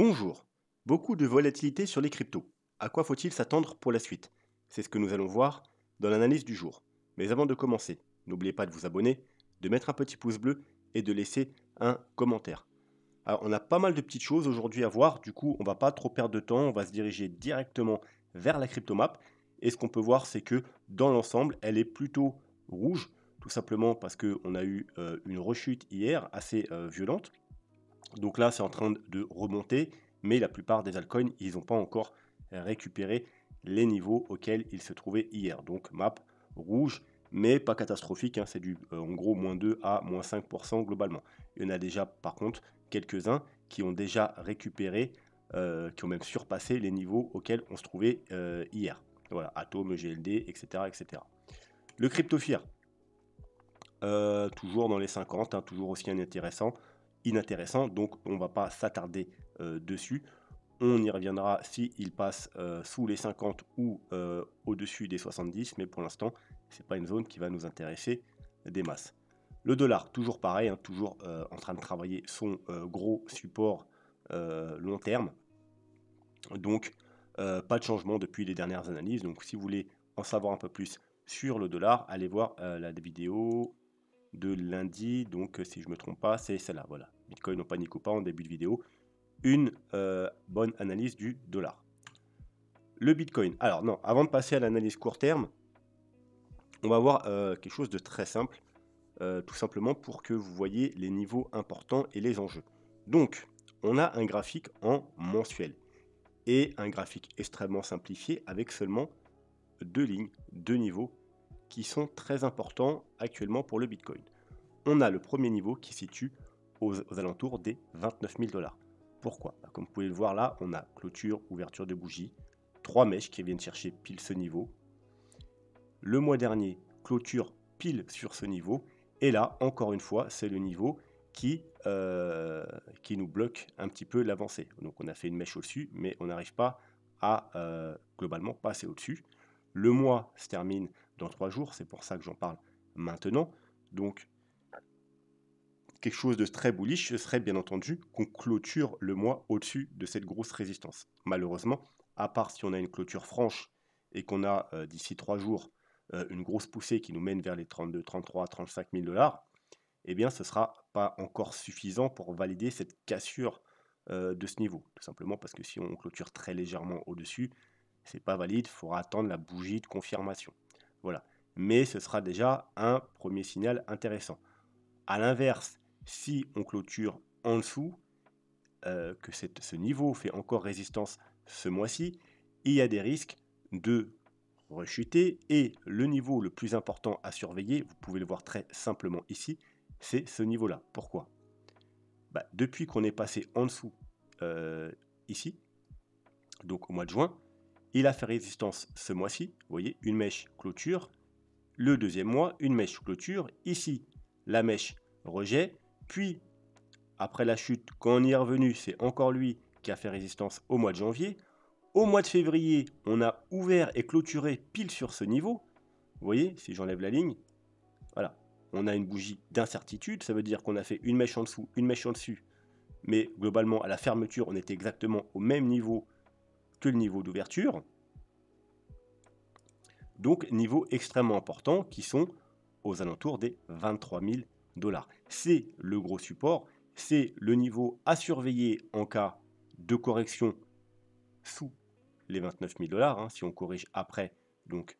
Bonjour. Beaucoup de volatilité sur les cryptos. À quoi faut-il s'attendre pour la suite? C'est ce que nous allons voir dans l'analyse du jour. Mais avant de commencer, n'oubliez pas de vous abonner, de mettre un petit pouce bleu et de laisser un commentaire. Alors, on a pas mal de petites choses aujourd'hui à voir, du coup, on va pas trop perdre de temps, on va se diriger directement vers la cryptomap. Et ce qu'on peut voir, c'est que dans l'ensemble, elle est plutôt rouge, tout simplement parce qu'on a eu une rechute hier assez violente. Donc là, c'est en train de remonter, mais la plupart des altcoins, ils n'ont pas encore récupéré les niveaux auxquels ils se trouvaient hier. Donc map rouge, mais pas catastrophique, hein, c'est du en gros moins 2 à moins 5% globalement. Il y en a déjà par contre quelques-uns qui ont déjà récupéré, qui ont même surpassé les niveaux auxquels on se trouvait hier. Voilà, Atom, GLD, etc. etc. Le CryptoFear, toujours dans les 50, hein, toujours aussi inintéressant, donc on ne va pas s'attarder dessus. On y reviendra si il passe sous les 50 ou au-dessus des 70, mais pour l'instant, c'est pas une zone qui va nous intéresser des masses. Le dollar, toujours pareil, hein, toujours en train de travailler son gros support long terme. Donc, pas de changement depuis les dernières analyses. Donc, si vous voulez en savoir un peu plus sur le dollar, allez voir la vidéo de lundi. Donc, si je ne me trompe pas, c'est celle-là. Voilà. Bitcoin non panique ou pas en début de vidéo. Une bonne analyse du dollar. Le Bitcoin. Alors, non, avant de passer à l'analyse court terme, on va voir quelque chose de très simple. Tout simplement pour que vous voyez les niveaux importants et les enjeux. Donc, on a un graphique en mensuel et un graphique extrêmement simplifié avec seulement deux lignes, deux niveaux qui sont très importants actuellement pour le Bitcoin. On a le premier niveau qui se situe aux alentours des 29 000 dollars. Pourquoi? Comme vous pouvez le voir là, on a clôture, ouverture de bougie, trois mèches qui viennent chercher pile ce niveau. Le mois dernier, clôture pile sur ce niveau. Et là, encore une fois, c'est le niveau qui nous bloque un petit peu l'avancée. Donc on a fait une mèche au-dessus, mais on n'arrive pas à globalement passer au-dessus. Le mois se termine dans 3 jours, c'est pour ça que j'en parle maintenant. Donc quelque chose de très bullish, ce serait bien entendu qu'on clôture le mois au-dessus de cette grosse résistance. Malheureusement, à part si on a une clôture franche et qu'on a d'ici 3 jours une grosse poussée qui nous mène vers les 32, 33, 35 000 dollars, eh bien ce ne sera pas encore suffisant pour valider cette cassure de ce niveau. Tout simplement parce que si on clôture très légèrement au-dessus, c'est pas valide, il faudra attendre la bougie de confirmation. Voilà. Mais ce sera déjà un premier signal intéressant. A l'inverse, si on clôture en dessous, que ce niveau fait encore résistance ce mois-ci, il y a des risques de rechuter. Et le niveau le plus important à surveiller, vous pouvez le voir très simplement ici, c'est ce niveau-là. Pourquoi? Depuis qu'on est passé en dessous ici, donc au mois de juin, il a fait résistance ce mois-ci. Vous voyez, une mèche clôture. Le deuxième mois, une mèche clôture. Ici, la mèche rejet. Puis, après la chute, quand on y est revenu, c'est encore lui qui a fait résistance au mois de janvier. Au mois de février, on a ouvert et clôturé pile sur ce niveau. Vous voyez, si j'enlève la ligne, voilà. On a une bougie d'incertitude. Ça veut dire qu'on a fait une mèche en dessous, une mèche en dessus. Mais globalement, à la fermeture, on était exactement au même niveau que le niveau d'ouverture. Donc, niveau extrêmement important qui sont aux alentours des 23 000 dollars. C'est le gros support, c'est le niveau à surveiller en cas de correction sous les 29 000 dollars. Si on corrige après, donc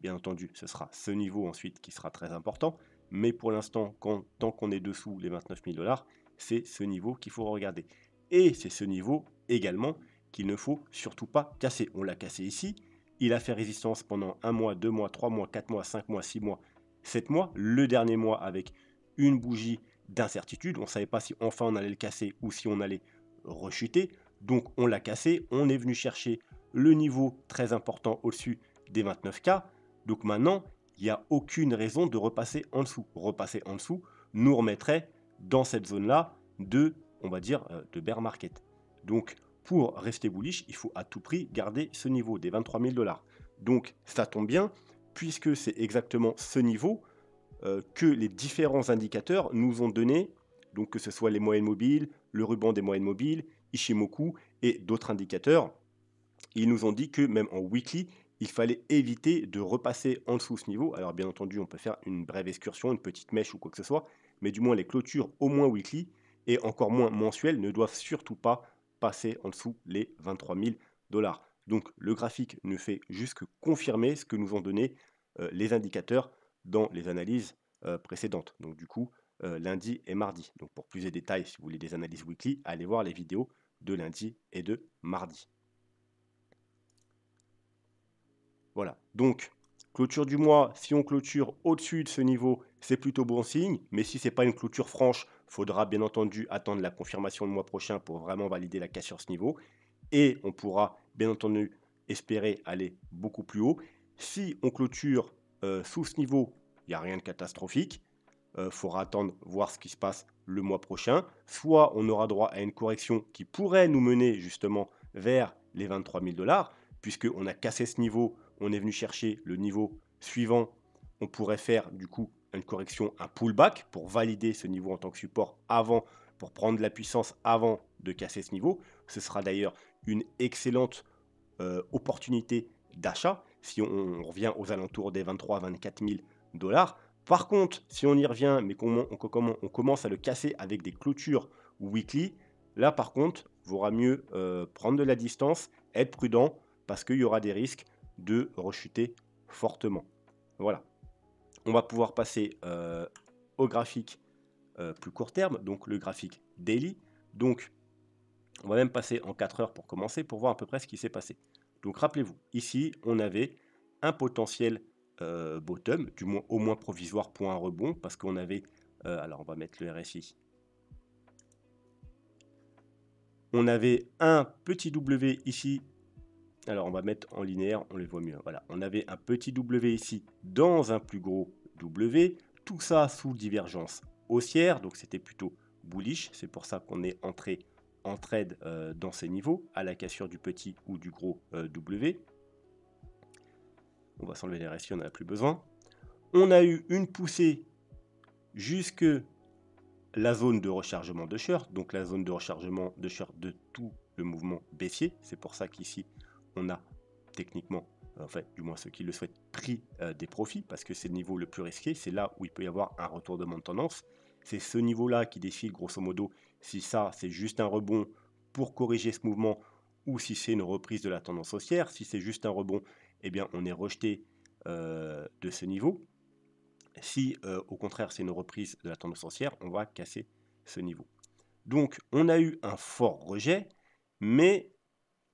bien entendu, ce sera ce niveau ensuite qui sera très important. Mais pour l'instant, tant qu'on est dessous les 29 000 dollars, c'est ce niveau qu'il faut regarder. Et c'est ce niveau également qu'il ne faut surtout pas casser. On l'a cassé ici. Il a fait résistance pendant 1 mois, 2 mois, 3 mois, 4 mois, 5 mois, 6 mois, 7 mois. Le dernier mois avec une bougie d'incertitude. On ne savait pas si enfin on allait le casser ou si on allait rechuter. Donc on l'a cassé. On est venu chercher le niveau très important au-dessus des 29K. Donc maintenant, il n'y a aucune raison de repasser en dessous. Repasser en dessous nous remettrait dans cette zone-là de, on va dire, de bear market. Donc, pour rester bullish, il faut à tout prix garder ce niveau des 23 000 dollars. Donc, ça tombe bien, puisque c'est exactement ce niveau que les différents indicateurs nous ont donné, donc que ce soit les moyennes mobiles, le ruban des moyennes mobiles, Ishimoku et d'autres indicateurs, ils nous ont dit que même en weekly, il fallait éviter de repasser en dessous ce niveau. Alors bien entendu, on peut faire une brève excursion, une petite mèche ou quoi que ce soit, mais du moins les clôtures au moins weekly et encore moins mensuelles ne doivent surtout pas passer en dessous les 23 000 dollars. Donc le graphique ne fait juste que confirmer ce que nous ont donné les indicateurs dans les analyses précédentes. Donc du coup, lundi et mardi. Donc pour plus de détails, si vous voulez des analyses weekly, allez voir les vidéos de lundi et de mardi. Voilà, donc clôture du mois, si on clôture au-dessus de ce niveau, c'est plutôt bon signe, mais si ce n'est pas une clôture franche, il faudra bien entendu attendre la confirmation le mois prochain pour vraiment valider la casse sur ce niveau, et on pourra bien entendu espérer aller beaucoup plus haut. Si on clôture sous ce niveau, il n'y a rien de catastrophique, il faudra attendre voir ce qui se passe le mois prochain, soit on aura droit à une correction qui pourrait nous mener justement vers les 23 000 dollars, puisqu'on a cassé ce niveau, on est venu chercher le niveau suivant, on pourrait faire du coup une correction, un pullback pour valider ce niveau en tant que support avant, pour prendre de la puissance avant de casser ce niveau. Ce sera d'ailleurs une excellente opportunité d'achat si on revient aux alentours des 23 24 000 dollars. Par contre, si on y revient, mais qu'on commence à le casser avec des clôtures weekly, là par contre, il vaudra mieux prendre de la distance, être prudent, parce qu'il y aura des risques de rechuter fortement. Voilà. On va pouvoir passer au graphique plus court terme, donc le graphique daily. Donc, on va même passer en 4 heures pour commencer, pour voir à peu près ce qui s'est passé. Donc, rappelez-vous, ici, on avait un potentiel bottom, du moins au moins provisoire pour un rebond, parce qu'on avait, alors on va mettre le RSI, on avait un petit W ici, alors on va mettre en linéaire, on les voit mieux, voilà, on avait un petit W ici dans un plus gros W, tout ça sous divergence haussière, donc c'était plutôt bullish, c'est pour ça qu'on est entré en trade dans ces niveaux, à la cassure du petit ou du gros W. On va s'enlever les RSI, on n'en a plus besoin. On a eu une poussée jusque la zone de rechargement de short, donc la zone de rechargement de short de tout le mouvement baissier. C'est pour ça qu'ici, on a techniquement, en fait, du moins ceux qui le souhaitent, pris des profits, parce que c'est le niveau le plus risqué. C'est là où il peut y avoir un retournement de tendance. C'est ce niveau-là qui décide, grosso modo, si ça, c'est juste un rebond pour corriger ce mouvement, ou si c'est une reprise de la tendance haussière. Si c'est juste un rebond, eh bien, on est rejeté de ce niveau. Si au contraire c'est une reprise de la tendance haussière, on va casser ce niveau. Donc on a eu un fort rejet, mais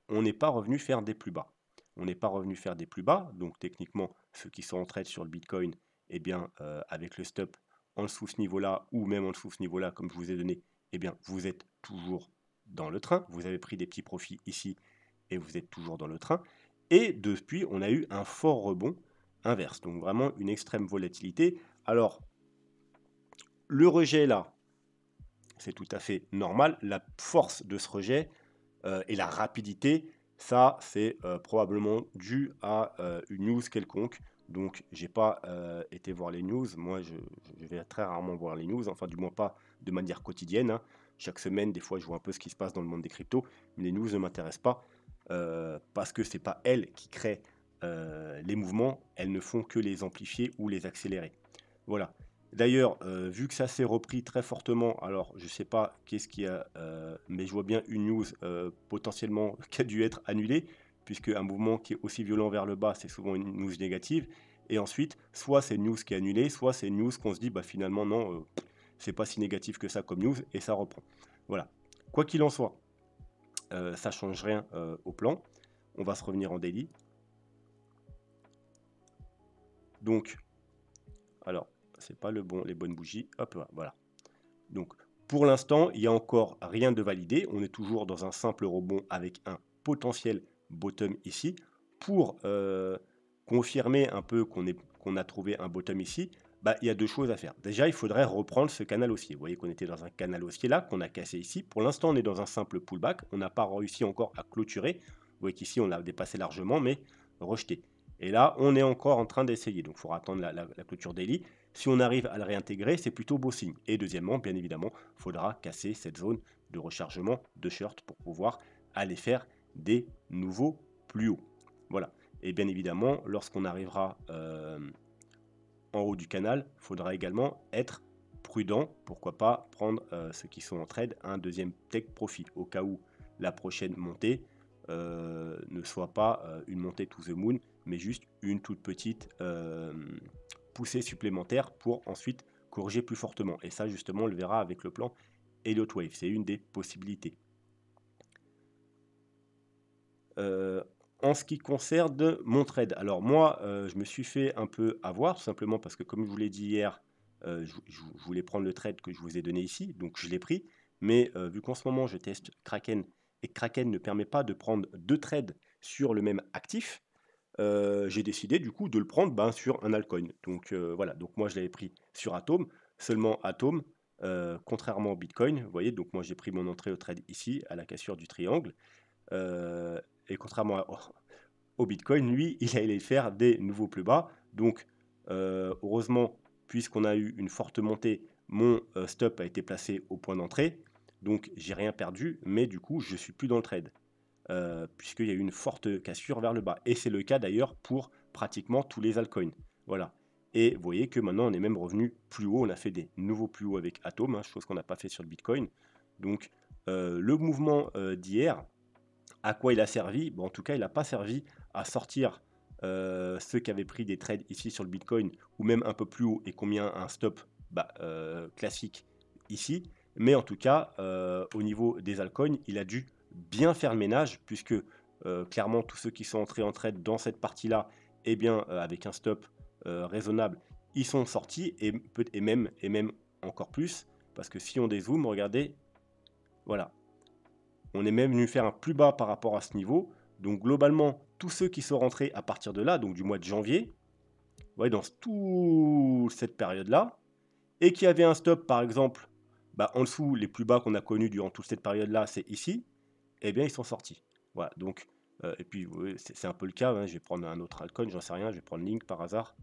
on n'est pas revenu faire des plus bas. On n'est pas revenu faire des plus bas, donc techniquement ceux qui sont en trade sur le Bitcoin, eh bien avec le stop en dessous ce niveau-là, ou même en dessous ce niveau-là, comme je vous ai donné, eh bien vous êtes toujours dans le train. Vous avez pris des petits profits ici et vous êtes toujours dans le train. Et depuis, on a eu un fort rebond inverse, donc vraiment une extrême volatilité. Alors, le rejet là, c'est tout à fait normal. La force de ce rejet et la rapidité, ça, c'est probablement dû à une news quelconque. Donc, j'ai pas été voir les news. Moi, je vais très rarement voir les news, enfin, du moins pas de manière quotidienne, hein. Chaque semaine, des fois, je vois un peu ce qui se passe dans le monde des cryptos, mais les news ne m'intéressent pas parce que c'est pas elles qui créent les mouvements, elles ne font que les amplifier ou les accélérer. Voilà. D'ailleurs, vu que ça s'est repris très fortement, alors je ne sais pas qu'est-ce qu'il y a, mais je vois bien une news potentiellement qui a dû être annulée, puisque un mouvement qui est aussi violent vers le bas, c'est souvent une news négative. Et ensuite, soit c'est une news qui est annulée, soit c'est une news qu'on se dit, bah finalement non, c'est pas si négatif que ça comme news, et ça reprend. Voilà. Quoi qu'il en soit, ça change rien au plan. On va se revenir en daily. Donc, alors, c'est pas les bonnes bougies. Hop, voilà. Donc, pour l'instant, il n'y a encore rien de validé. On est toujours dans un simple rebond avec un potentiel bottom ici. Pour confirmer un peu qu'on a trouvé un bottom ici, bah, il y a deux choses à faire. Déjà, il faudrait reprendre ce canal haussier. Vous voyez qu'on était dans un canal haussier là, qu'on a cassé ici. Pour l'instant, on est dans un simple pullback. On n'a pas réussi encore à clôturer. Vous voyez qu'ici, on l'a dépassé largement, mais rejeté. Et là, on est encore en train d'essayer. Donc, il faudra attendre la clôture daily. Si on arrive à le réintégrer, c'est plutôt beau signe. Et deuxièmement, bien évidemment, il faudra casser cette zone de rechargement de short pour pouvoir aller faire des nouveaux plus hauts. Voilà. Et bien évidemment, lorsqu'on arrivera en haut du canal, il faudra également être prudent. Pourquoi pas prendre ceux qui sont en trade un deuxième take profit au cas où la prochaine montée ne soit pas une montée to the moon, mais juste une toute petite poussée supplémentaire pour ensuite corriger plus fortement. Et ça, justement, on le verra avec le plan Elliott Wave. C'est une des possibilités. En ce qui concerne mon trade, alors moi, je me suis fait un peu avoir, tout simplement parce que comme je vous l'ai dit hier, je voulais prendre le trade que je vous ai donné ici, donc je l'ai pris. Mais vu qu'en ce moment, je teste Kraken et Kraken ne permet pas de prendre deux trades sur le même actif, j'ai décidé du coup de le prendre sur un altcoin. Donc voilà, donc moi je l'avais pris sur Atom, seulement Atom, contrairement au Bitcoin, vous voyez, donc moi j'ai pris mon entrée au trade ici, à la cassure du triangle. Et contrairement au Bitcoin, lui, il allait faire des nouveaux plus bas. Donc, heureusement, puisqu'on a eu une forte montée, mon stop a été placé au point d'entrée. Donc, j'ai rien perdu, mais du coup, je suis plus dans le trade. Puisqu'il y a eu une forte cassure vers le bas. Et c'est le cas d'ailleurs pour pratiquement tous les altcoins. Voilà. Et vous voyez que maintenant, on est même revenu plus haut. On a fait des nouveaux plus hauts avec Atom, chose qu'on n'a pas fait sur le Bitcoin. Donc, le mouvement d'hier, à quoi il a servi? En tout cas, il n'a pas servi à sortir ceux qui avaient pris des trades ici sur le Bitcoin ou même un peu plus haut et combien un stop classique ici. Mais en tout cas, au niveau des altcoins, il a dû bien faire le ménage puisque clairement tous ceux qui sont entrés en trade dans cette partie-là, eh bien avec un stop raisonnable, ils sont sortis et même encore plus parce que si on dézoome, regardez, voilà, on est même venu faire un plus bas par rapport à ce niveau. Donc globalement, tous ceux qui sont rentrés à partir de là, donc du mois de janvier, ouais, dans toute cette période-là, et qui avaient un stop par exemple en dessous, les plus bas qu'on a connus durant toute cette période-là, c'est ici, eh bien ils sont sortis. Voilà, donc, et puis c'est un peu le cas, hein, je vais prendre un autre altcoin, j'en sais rien, je vais prendre Link par hasard.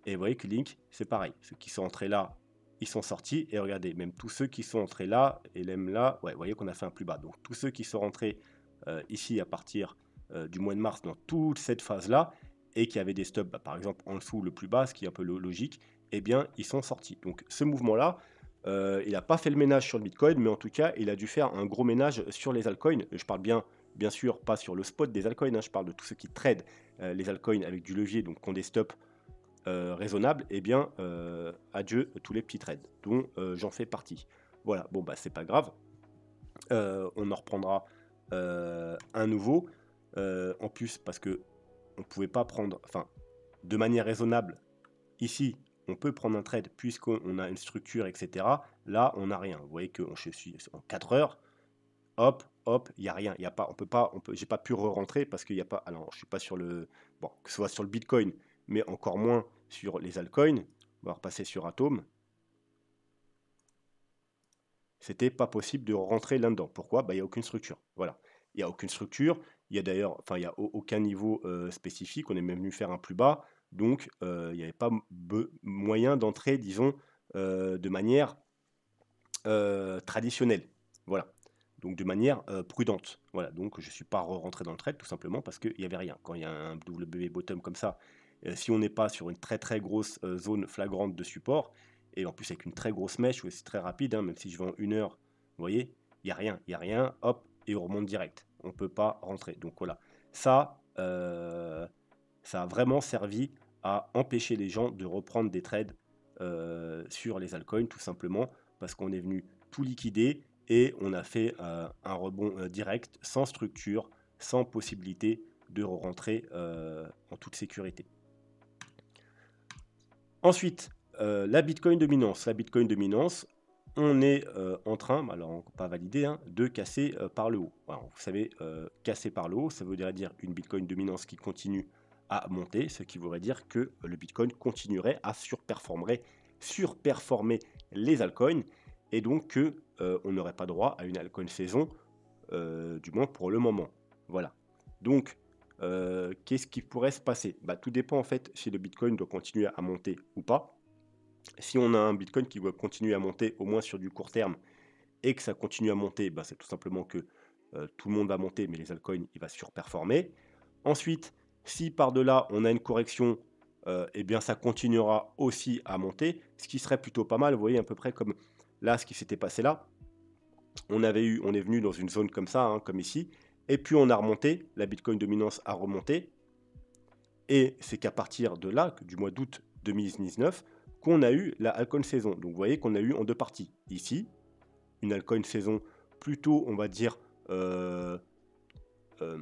Et vous voyez que Link, c'est pareil, ceux qui sont entrés là, ils sont sortis, et regardez, même tous ceux qui sont entrés là, et même là, ouais, vous voyez qu'on a fait un plus bas. Donc tous ceux qui sont rentrés ici à partir du mois de mars dans toute cette phase-là, et qui avaient des stops, par exemple en dessous le plus bas, ce qui est un peu logique, eh bien ils sont sortis. Donc ce mouvement-là, il n'a pas fait le ménage sur le Bitcoin, mais en tout cas, il a dû faire un gros ménage sur les altcoins. Je parle bien sûr, pas sur le spot des altcoins, hein, je parle de tous ceux qui tradent les altcoins avec du levier, donc qui ont des stops raisonnable, eh bien, adieu tous les petits trades, dont j'en fais partie. Voilà, bon, c'est pas grave. On en reprendra un nouveau. En plus, parce que on pouvait pas prendre, enfin, de manière raisonnable, ici, on peut prendre un trade puisqu'on a une structure, etc. Là, on n'a rien. Vous voyez que je suis en 4 heures. Hop, hop, il n'y a rien. Y a pas, on peut pas, j'ai pas pu re-rentrer parce qu'il n'y a pas. Alors, je suis pas sur le. Bon, que ce soit sur le Bitcoin, mais encore moins sur les altcoins. On va repasser sur Atom. C'était pas possible de rentrer là-dedans. Pourquoi? Il n'y a aucune structure. Voilà. Il n'y a aucune structure. Il y a d'ailleurs, enfin, il n'y a aucun niveau spécifique. On est même venu faire un plus bas. Donc, il n'y avait pas moyen d'entrer, disons, de manière traditionnelle. Voilà. Donc de manière prudente. Voilà, donc je ne suis pas rentré dans le trade tout simplement parce qu'il n'y avait rien. Quand il y a un W bottom comme ça, si on n'est pas sur une très très grosse zone flagrante de support, et en plus avec une très grosse mèche, c'est très rapide, hein, même si je vais en 1 heure, vous voyez, il n'y a rien, hop, et on remonte direct. On ne peut pas rentrer. Donc voilà, ça, ça a vraiment servi à empêcher les gens de reprendre des trades sur les altcoins tout simplement parce qu'on est venu tout liquider et on a fait un rebond direct, sans structure, sans possibilité de rentrer en toute sécurité. Ensuite, la Bitcoin dominance. La Bitcoin dominance, on est en train, alors pas validé, hein, de casser par le haut. Alors, vous savez, casser par le haut, ça veut dire une Bitcoin dominance qui continue à monter, ce qui voudrait dire que le Bitcoin continuerait à surperformer les altcoins et donc que on n'aurait pas droit à une altcoin saison, du moins pour le moment. Voilà. Donc, qu'est-ce qui pourrait se passer? Tout dépend en fait si le Bitcoin doit continuer à monter ou pas. Si on a un Bitcoin qui va continuer à monter au moins sur du court terme, et que ça continue à monter, bah, c'est tout simplement que tout le monde va monter, mais les altcoins, il va surperformer. Ensuite, si par-delà, on a une correction, eh bien, ça continuera aussi à monter, ce qui serait plutôt pas mal. Vous voyez, à peu près comme là, ce qui s'était passé là. On est venu dans une zone comme ça, hein, comme ici, et puis on a remonté, la Bitcoin dominance a remonté, et c'est qu'à partir de là, du mois d'août 2019, qu'on a eu la altcoin saison. Donc vous voyez qu'on a eu en deux parties. Ici, une altcoin saison plutôt, on va dire, euh, euh,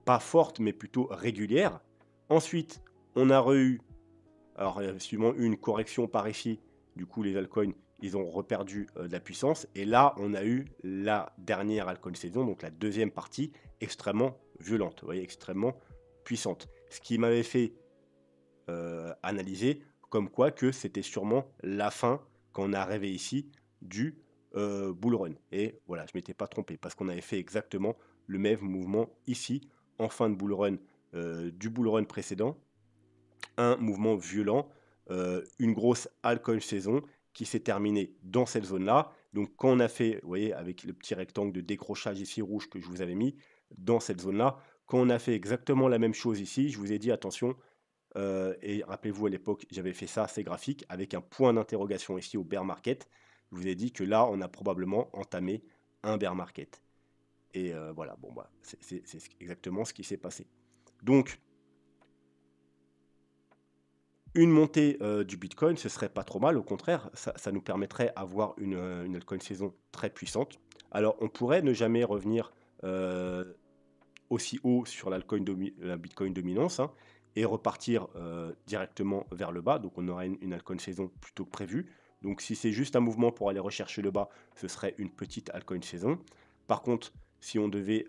pas forte, mais plutôt régulière. Ensuite, on a eu, alors suivant une correction par ici, du coup les altcoins, ils ont reperdu de la puissance. Et là, on a eu la dernière altcoin saison, donc la deuxième partie, extrêmement violente, vous voyez, extrêmement puissante. Ce qui m'avait fait analyser comme quoi que c'était sûrement la fin, quand on est arrivé ici, du bull run. Et voilà, je ne m'étais pas trompé, parce qu'on avait fait exactement le même mouvement ici, en fin de bull run du bull run précédent. Un mouvement violent, une grosse altcoin saison qui s'est terminée dans cette zone-là. Donc quand on a fait, vous voyez, avec le petit rectangle de décrochage ici rouge que je vous avais mis, dans cette zone-là, quand on a fait exactement la même chose ici, je vous ai dit attention, et rappelez-vous à l'époque, j'avais fait ça assez graphique, avec un point d'interrogation ici au bear market. Je vous ai dit que là, on a probablement entamé un bear market. Et voilà, bon, bah, c'est exactement ce qui s'est passé. Donc, une montée du Bitcoin, ce serait pas trop mal, au contraire, ça nous permettrait d'avoir une altcoin saison très puissante. Alors, on pourrait ne jamais revenir aussi haut sur la Bitcoin dominance, hein, et repartir directement vers le bas. Donc, on aurait une altcoin saison plutôt que prévue. Donc, si c'est juste un mouvement pour aller rechercher le bas, ce serait une petite altcoin saison. Par contre, si on devait,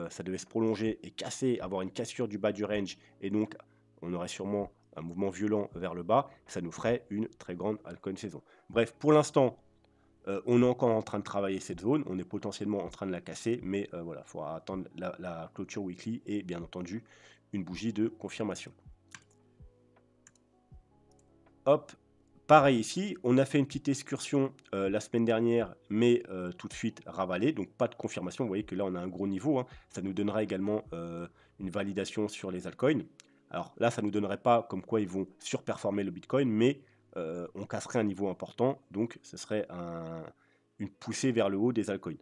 ça devait se prolonger et casser, avoir une cassure du bas du range, et donc on aurait sûrement un mouvement violent vers le bas, ça nous ferait une très grande altcoin saison. Bref, pour l'instant, on est encore en train de travailler cette zone, on est potentiellement en train de la casser, mais voilà, il faudra attendre la clôture weekly et bien entendu une bougie de confirmation. Hop, pareil ici, on a fait une petite excursion la semaine dernière, mais tout de suite ravalé, donc pas de confirmation. Vous voyez que là on a un gros niveau, hein. Ça nous donnera également une validation sur les altcoins. Alors là, ça ne nous donnerait pas comme quoi ils vont surperformer le Bitcoin, mais on casserait un niveau important, donc ce serait une poussée vers le haut des altcoins.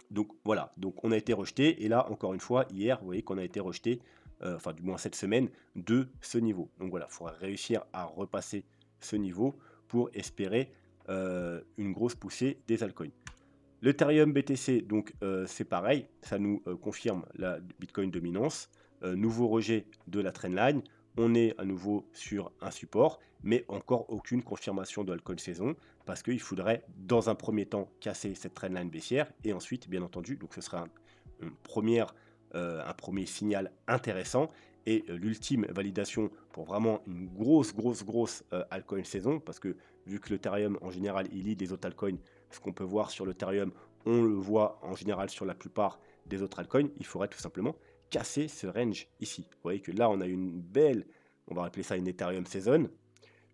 Donc voilà, donc on a été rejeté, et là encore une fois, hier, vous voyez qu'on a été rejeté, enfin du moins cette semaine, de ce niveau. Donc voilà, il faudra réussir à repasser ce niveau pour espérer une grosse poussée des altcoins. L'Ethereum BTC, donc c'est pareil, ça nous confirme la Bitcoin dominance, nouveau rejet de la trendline, on est à nouveau sur un support, mais encore aucune confirmation de altcoin saison, parce qu'il faudrait dans un premier temps casser cette trendline baissière, et ensuite, bien entendu, donc ce sera un premier signal intéressant, et l'ultime validation pour vraiment une grosse altcoin saison, parce que vu que l'Ethereum en général il lit des autres altcoins, ce qu'on peut voir sur l'Ethereum, on le voit en général sur la plupart des autres altcoins, il faudrait tout simplement casser ce range ici. Vous voyez que là, on a une belle, on va appeler ça une Ethereum Season,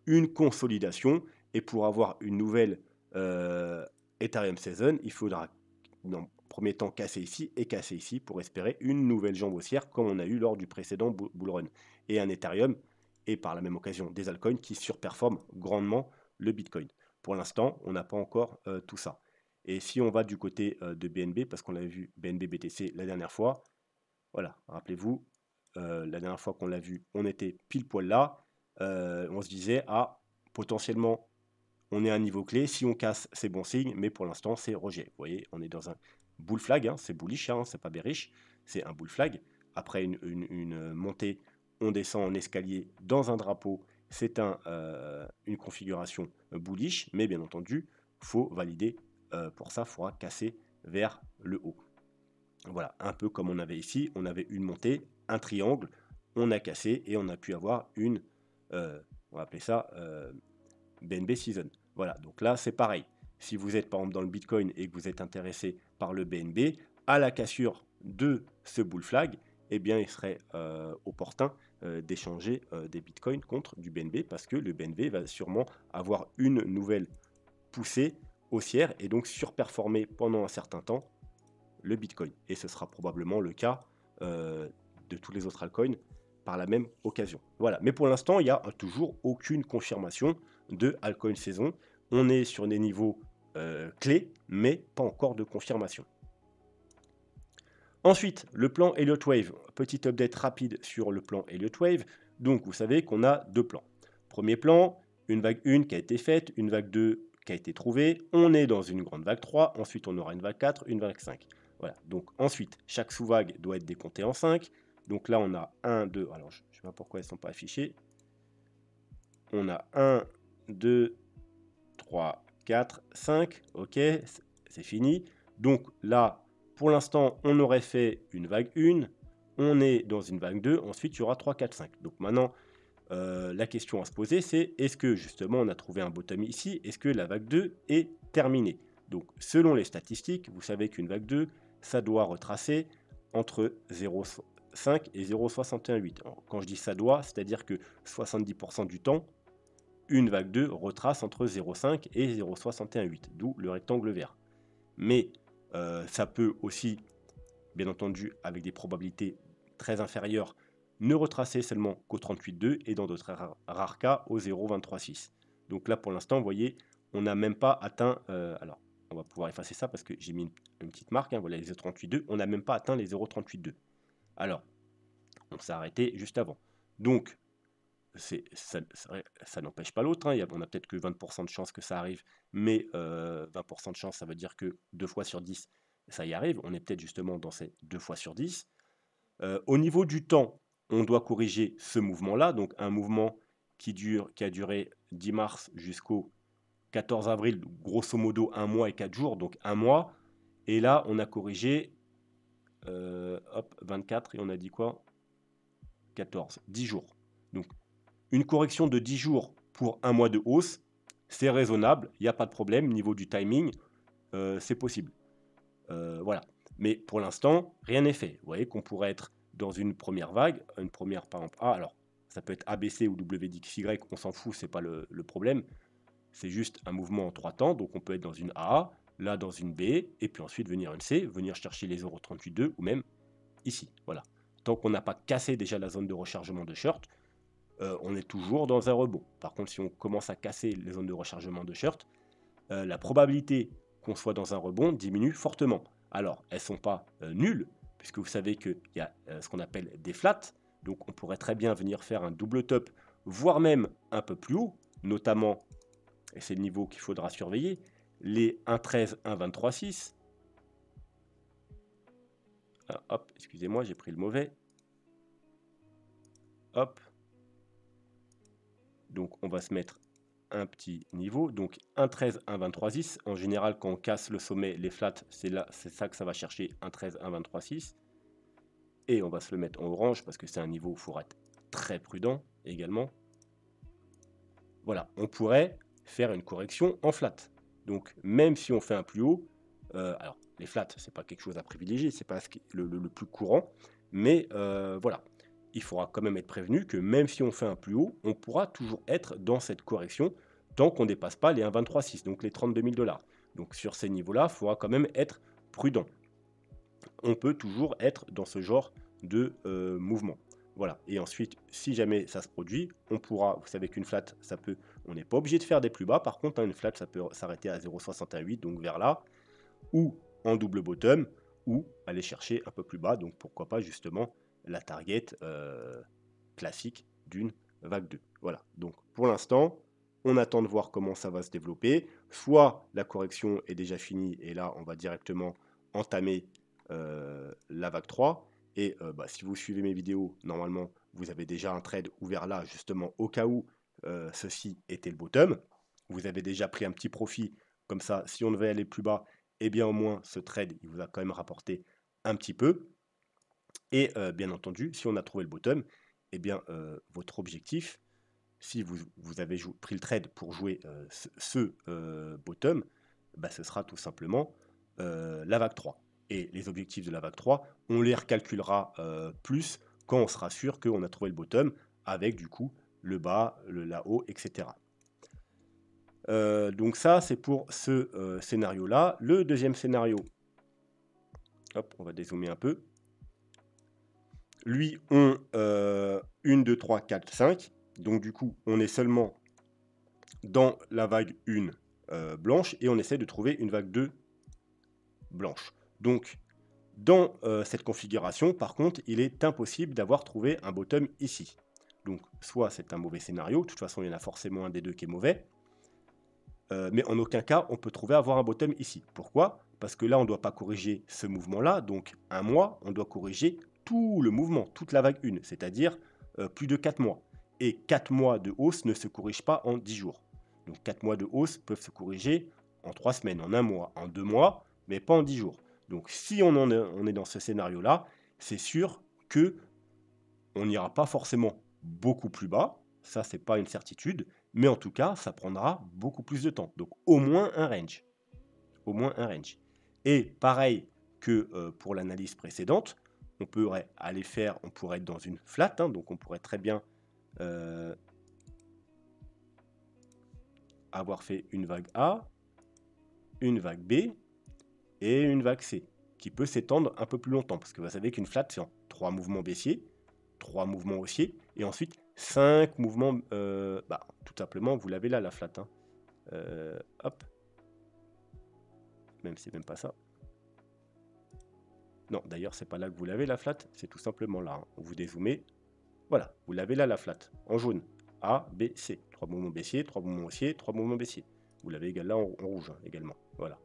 une consolidation, et pour avoir une nouvelle Ethereum Season, il faudra dans premier temps casser ici et casser ici pour espérer une nouvelle jambe haussière comme on a eu lors du précédent bull run. Et un Ethereum, et par la même occasion des altcoins qui surperforment grandement le Bitcoin. Pour l'instant, on n'a pas encore tout ça. Et si on va du côté de BNB, parce qu'on l'avait vu BNB BTC la dernière fois, voilà, rappelez-vous, la dernière fois qu'on l'a vu, on était pile poil là, on se disait, ah, potentiellement, on est à un niveau clé, si on casse, c'est bon signe, mais pour l'instant, c'est rejet. Vous voyez, on est dans un bull flag, hein, c'est bullish, hein, c'est pas bearish, c'est un bull flag. Après une montée, on descend en escalier dans un drapeau, c'est une configuration bullish, mais bien entendu, faut valider. Pour ça, il faudra casser vers le haut. Voilà, un peu comme on avait ici, on avait une montée, un triangle, on a cassé et on a pu avoir on va appeler ça BNB Season. Voilà, donc là c'est pareil. Si vous êtes par exemple dans le Bitcoin et que vous êtes intéressé par le BNB, à la cassure de ce bull flag, eh bien il serait opportun d'échanger des Bitcoins contre du BNB, parce que le BNB va sûrement avoir une nouvelle poussée haussière et donc surperformer pendant un certain temps le Bitcoin. Et ce sera probablement le cas de tous les autres altcoins par la même occasion. Voilà. Mais pour l'instant, il n'y a toujours aucune confirmation de altcoin saison. On est sur des niveaux clés, mais pas encore de confirmation. Ensuite, le plan Elliott Wave. Petit update rapide sur le plan Elliott Wave. Donc, vous savez qu'on a deux plans. Premier plan, une vague 1 qui a été faite, une vague 2 qui a été trouvée. On est dans une grande vague 3. Ensuite, on aura une vague 4, une vague 5. Voilà. Donc, ensuite, chaque sous-vague doit être décomptée en 5. Donc là, on a 1, 2. Alors, je ne sais pas pourquoi elles ne sont pas affichées. On a 1, 2, 3, 4, 5. OK, c'est fini. Donc là, pour l'instant, on aurait fait une vague 1, on est dans une vague 2, ensuite il y aura 3, 4, 5. Donc maintenant, la question à se poser, c'est est-ce que justement on a trouvé un bottom ici? Est-ce que la vague 2 est terminée? Donc selon les statistiques, vous savez qu'une vague 2, ça doit retracer entre 0,5 et 0,618. Quand je dis ça doit, c'est-à-dire que 70% du temps, une vague 2 retrace entre 0,5 et 0,618, d'où le rectangle vert. Mais ça peut aussi, bien entendu, avec des probabilités très inférieures, ne retracer seulement qu'au 38,2 et dans d'autres rares cas au 0,236. Donc là, pour l'instant, vous voyez, on n'a même pas atteint... alors, on va pouvoir effacer ça parce que j'ai mis une petite marque. Hein, voilà, les 0,38,2. On n'a même pas atteint les 0,38,2. Alors, on s'est arrêté juste avant. Donc, ça n'empêche pas l'autre. Hein. On a peut-être que 20% de chance que ça arrive, mais 20% de chance, ça veut dire que 2 fois sur 10, ça y arrive. On est peut-être justement dans ces 2 fois sur 10. Au niveau du temps, on doit corriger ce mouvement-là, donc un mouvement qui a duré 10 mars jusqu'au 14 avril, grosso modo 1 mois et 4 jours, donc 1 mois. Et là, on a corrigé 24 et on a dit quoi 14, 10 jours. Donc, une correction de 10 jours pour un mois de hausse, c'est raisonnable, il n'y a pas de problème. Niveau du timing, c'est possible. Voilà. Mais pour l'instant, rien n'est fait. Vous voyez qu'on pourrait être dans une première vague, une première par exemple A. Alors, ça peut être ABC ou WDXY, on s'en fout, c'est pas le problème. C'est juste un mouvement en 3 temps. Donc, on peut être dans une A, là dans une B, et puis ensuite venir une C, venir chercher les 0,38,2 ou même ici. Voilà. Tant qu'on n'a pas cassé déjà la zone de rechargement de short, on est toujours dans un rebond. Par contre, si on commence à casser les zones de rechargement de short, la probabilité qu'on soit dans un rebond diminue fortement. Alors, elles ne sont pas nulles, puisque vous savez qu'il y a ce qu'on appelle des flats. Donc, on pourrait très bien venir faire un double top, voire même un peu plus haut, notamment, et c'est le niveau qu'il faudra surveiller, les 1,13, 1,23,6. Hop, excusez-moi, j'ai pris le mauvais. Hop. Donc, on va se mettre un petit niveau. Donc, 1,13, 1,23,6. En général, quand on casse le sommet, les flats, c'est ça que ça va chercher, 1,13, 1,23,6. Et on va se le mettre en orange parce que c'est un niveau où il faudra être très prudent également. Voilà, on pourrait faire une correction en flat. Donc, même si on fait un plus haut, alors les flats, c'est pas quelque chose à privilégier, c'est pas le plus courant, mais voilà. Il faudra quand même être prévenu que même si on fait un plus haut, on pourra toujours être dans cette correction tant qu'on ne dépasse pas les 1,23,6, donc les 32 000 $. Donc sur ces niveaux-là, il faudra quand même être prudent. On peut toujours être dans ce genre de mouvement. Voilà. Et ensuite, si jamais ça se produit, on pourra, vous savez qu'une flat, ça peut, on n'est pas obligé de faire des plus bas. Par contre, hein, une flat, ça peut s'arrêter à 0,68, donc vers là, ou en double bottom, ou aller chercher un peu plus bas. Donc pourquoi pas justement la target classique d'une vague 2. Voilà, donc pour l'instant, on attend de voir comment ça va se développer. Soit la correction est déjà finie et là, on va directement entamer la vague 3. Et si vous suivez mes vidéos, normalement, vous avez déjà un trade ouvert là, justement, au cas où ceci était le bottom. Vous avez déjà pris un petit profit, comme ça, si on devait aller plus bas, eh bien au moins ce trade, il vous a quand même rapporté un petit peu. Et bien entendu, si on a trouvé le bottom, eh bien votre objectif, si vous avez pris le trade pour jouer ce bottom, ce sera tout simplement la vague 3. Et les objectifs de la vague 3, on les recalculera plus quand on sera sûr qu'on a trouvé le bottom avec du coup le bas, la haut, etc. Donc ça, c'est pour ce scénario-là. Le deuxième scénario, hop, on va dézoomer un peu. Lui, on 1, 2, 3, 4, 5. Donc du coup, on est seulement dans la vague 1 blanche et on essaie de trouver une vague 2 blanche. Donc, dans cette configuration, par contre, il est impossible d'avoir trouvé un bottom ici. Donc, soit c'est un mauvais scénario, de toute façon, il y en a forcément un des deux qui est mauvais, mais en aucun cas, on peut trouver avoir un bottom ici. Pourquoi? Parce que là, on ne doit pas corriger ce mouvement-là, donc un mois, on doit corriger tout le mouvement, toute la vague 1, c'est-à-dire plus de 4 mois. Et 4 mois de hausse ne se corrigent pas en 10 jours. Donc 4 mois de hausse peuvent se corriger en 3 semaines, en 1 mois, en 2 mois, mais pas en 10 jours. Donc si on est dans ce scénario-là, c'est sûr que on n'ira pas forcément beaucoup plus bas, ça c'est pas une certitude, mais en tout cas ça prendra beaucoup plus de temps. Donc au moins un range. Au moins un range. Et pareil que pour l'analyse précédente, on pourrait aller faire, on pourrait être dans une flat, hein, donc on pourrait très bien avoir fait une vague A, une vague B et une vague C, qui peut s'étendre un peu plus longtemps, parce que vous savez qu'une flat, c'est en 3 mouvements baissiers, 3 mouvements haussiers, et ensuite 5 mouvements, tout simplement, vous l'avez là, la flat. Hein. Hop. Même c'est même pas ça. Non, d'ailleurs, c'est pas là que vous l'avez, la flat, c'est tout simplement là. Hein. Vous dézoomez. Voilà, vous l'avez là, la flat, en jaune. A, B, C. 3 mouvements baissiers, 3 mouvements haussiers, 3 mouvements baissiers. Vous l'avez là en rouge hein, également. Voilà.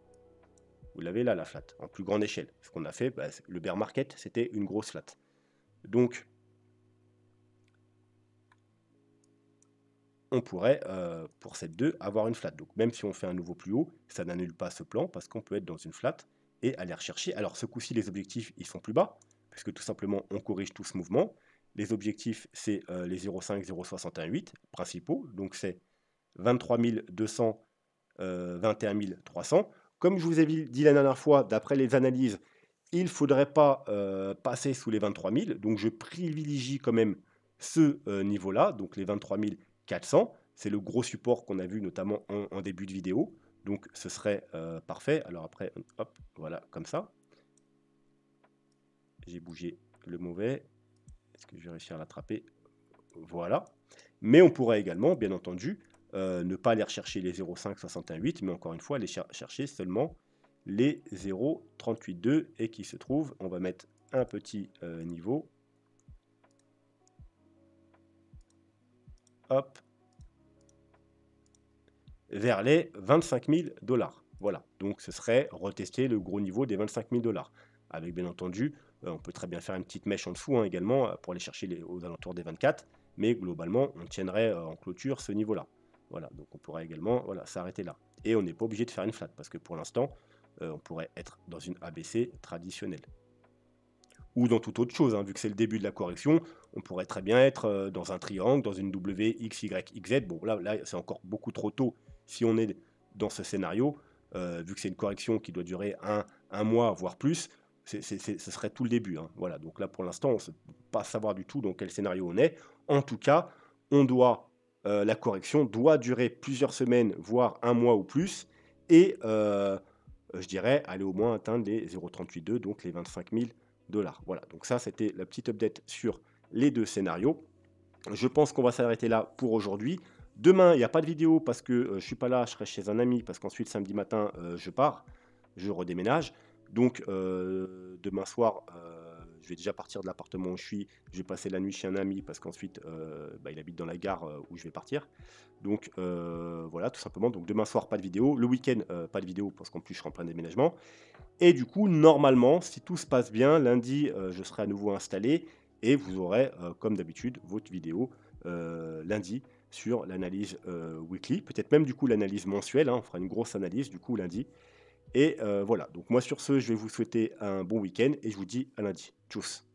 Vous l'avez là, la flat, en plus grande échelle. Ce qu'on a fait, le bear market, c'était une grosse flat. Donc, on pourrait, pour cette 2, avoir une flat. Donc, même si on fait un nouveau plus haut, ça n'annule pas ce plan, parce qu'on peut être dans une flat et aller rechercher. Alors, ce coup-ci, les objectifs, ils sont plus bas, puisque tout simplement, on corrige tout ce mouvement. Les objectifs, c'est les 0,5, 0,618 principaux. Donc, c'est 23 200, 21 300. Comme je vous ai dit la dernière fois, d'après les analyses, il ne faudrait pas passer sous les 23 000. Donc, je privilégie quand même ce niveau-là, donc les 23 400. C'est le gros support qu'on a vu notamment en début de vidéo. Donc, ce serait parfait. Alors après, hop, voilà, comme ça. J'ai bougé le mauvais. Est-ce que je vais réussir à l'attraper? Voilà. Mais on pourrait également, bien entendu, ne pas aller rechercher les 0,568, mais encore une fois, aller chercher seulement les 0,382 et qui se trouve, on va mettre un petit niveau. Hop. Vers les 25 000 $. Voilà. Donc ce serait retester le gros niveau des 25 000 $. Avec bien entendu, on peut très bien faire une petite mèche en dessous hein, également pour aller chercher aux alentours des 24. Mais globalement, on tiendrait en clôture ce niveau-là. Voilà, donc on pourrait également s'arrêter là. Et on n'est pas obligé de faire une flat, parce que pour l'instant, on pourrait être dans une ABC traditionnelle. Ou dans toute autre chose, hein, vu que c'est le début de la correction, on pourrait très bien être dans un triangle, dans une W, X, Y, XZ. Bon, là c'est encore beaucoup trop tôt si on est dans ce scénario, vu que c'est une correction qui doit durer un mois, voire plus. Ce serait tout le début. Hein. Voilà, donc là pour l'instant, on ne sait pas savoir du tout dans quel scénario on est. En tout cas, la correction doit durer plusieurs semaines, voire un mois ou plus, et je dirais aller au moins atteindre les 0,382, donc les 25 000 $. Voilà, donc ça c'était la petite update sur les deux scénarios. Je pense qu'on va s'arrêter là pour aujourd'hui. Demain, il n'y a pas de vidéo parce que je ne suis pas là, je serai chez un ami parce qu'ensuite samedi matin, je pars, je redéménage. Donc demain soir, je vais déjà partir de l'appartement où je vais passer la nuit chez un ami parce qu'ensuite il habite dans la gare où je vais partir. Donc voilà, tout simplement. Donc demain soir, pas de vidéo. Le week-end, pas de vidéo parce qu'en plus je serai en plein déménagement. Et du coup, normalement, si tout se passe bien, lundi, je serai à nouveau installé et vous aurez, comme d'habitude, votre vidéo lundi sur l'analyse weekly, peut-être même du coup l'analyse mensuelle, hein, on fera une grosse analyse du coup lundi. Et voilà, donc moi sur ce, je vais vous souhaiter un bon week-end et je vous dis à lundi. Tchuss.